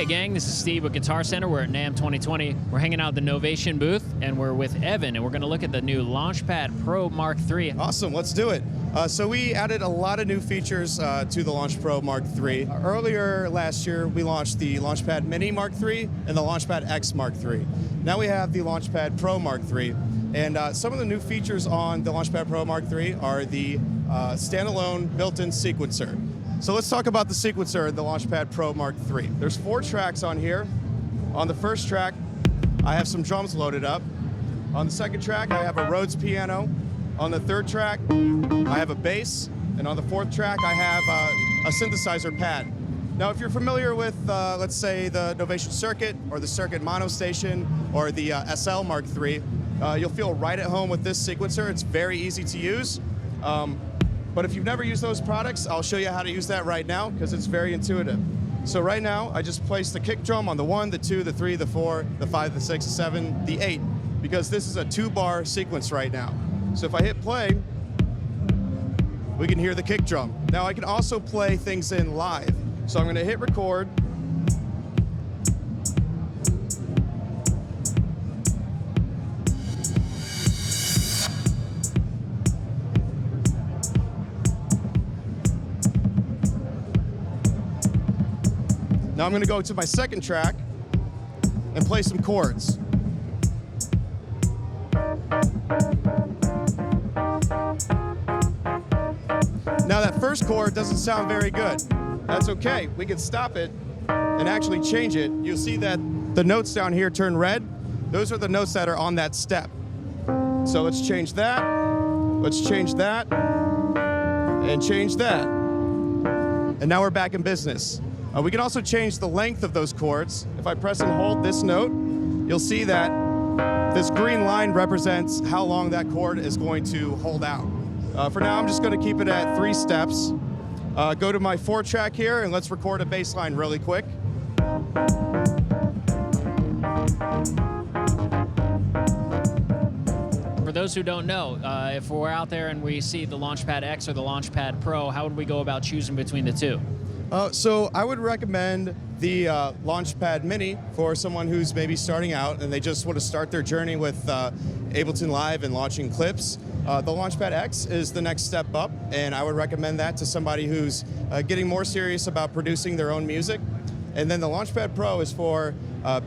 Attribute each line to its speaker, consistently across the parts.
Speaker 1: Hey gang, this is Steve with Guitar Center. We're at NAMM 2020. We're hanging out at the Novation booth, and we're with Evan, and we're going to look at the new Launchpad Pro Mark III.
Speaker 2: Awesome, let's do it. So we added a lot of new features to the Launch Pro Mark III. Earlier last year, we launched the Launchpad Mini Mark III and the Launchpad X Mark III. Now we have the Launchpad Pro Mark III. And some of the new features on the Launchpad Pro Mark III are the standalone built-in sequencer. So let's talk about the sequencer in the Launchpad Pro Mark III. There's 4 tracks on here. On the first track, I have some drums loaded up. On the second track, I have a Rhodes piano. On the third track, I have a bass. And on the fourth track, I have a synthesizer pad. Now, if you're familiar with, let's say, the Novation Circuit or the Circuit Mono Station or the SL Mark III, you'll feel right at home with this sequencer. It's very easy to use. But if you've never used those products, I'll show you how to use that right now because it's very intuitive. So right now, I just place the kick drum on the 1, the 2, the 3, the 4, the 5, the 6, the 7, the 8, because this is a 2-bar sequence right now. So if I hit play, we can hear the kick drum. Now I can also play things in live. So I'm going to hit record. Now I'm going to go to my second track and play some chords. Now that first chord doesn't sound very good. That's okay. We can stop it and actually change it. You'll see that the notes down here turn red. Those are the notes that are on that step. So let's change that. Let's change that. And change that. And now we're back in business. We can also change the length of those chords. If I press and hold this note, you'll see that this green line represents how long that chord is going to hold out. For now, I'm just going to keep it at 3 steps. Go to my 4 track here, and let's record a bass line really quick.
Speaker 1: For those who don't know, if we're out there and we see the Launchpad X or the Launchpad Pro, how would we go about choosing between the two?
Speaker 2: So I would recommend the Launchpad Mini for someone who's maybe starting out and they just want to start their journey with Ableton Live and launching clips. The Launchpad X is the next step up, and I would recommend that to somebody who's getting more serious about producing their own music. And then the Launchpad Pro is for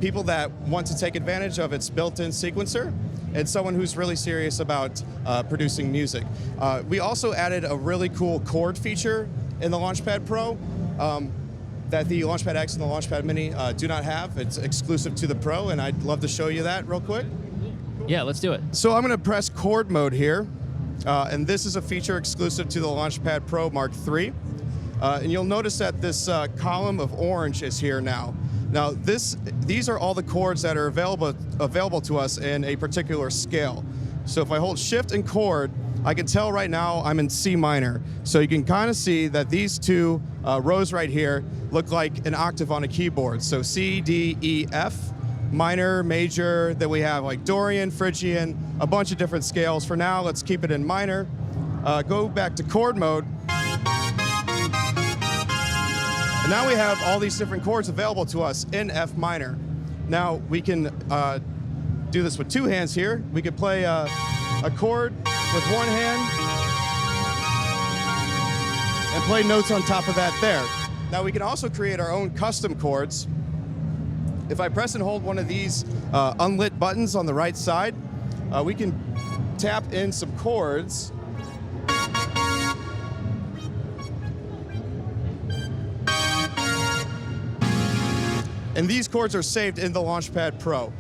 Speaker 2: people that want to take advantage of its built-in sequencer and someone who's really serious about producing music. We also added a really cool chord feature in the Launchpad Pro that the Launchpad X and the Launchpad Mini do not have. It's exclusive to the Pro, and I'd love to show you that real quick.
Speaker 1: Yeah, let's do it.
Speaker 2: So I'm going to press Chord Mode here, and this is a feature exclusive to the Launchpad Pro Mark III. And you'll notice that this column of orange is here now. Now, these are all the chords that are available to us in a particular scale. So if I hold Shift and Chord, I can tell right now I'm in C minor. So you can kind of see that these 2 rows right here look like an octave on a keyboard. So C, D, E, F, minor, major, then we have like Dorian, Phrygian, a bunch of different scales. For now, let's keep it in minor. Go back to chord mode. And now we have all these different chords available to us in F minor. Now we can do this with 2 hands here. We could play a chord with 1 hand and play notes on top of that there. Now we can also create our own custom chords. If I press and hold one of these unlit buttons on the right side, we can tap in some chords. And these chords are saved in the Launchpad Pro.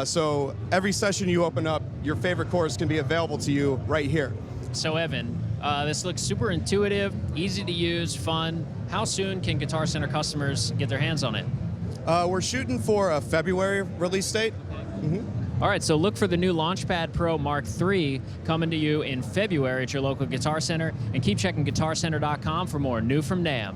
Speaker 2: So every session you open up, your favorite chords can be available to you right here.
Speaker 1: So Evan, this looks super intuitive, easy to use, fun. How soon can Guitar Center customers get their hands on it?
Speaker 2: We're shooting for a February release date.
Speaker 1: All right, so look for the new Launchpad Pro Mark III coming to you in February at your local Guitar Center, and keep checking GuitarCenter.com for more new from NAMM.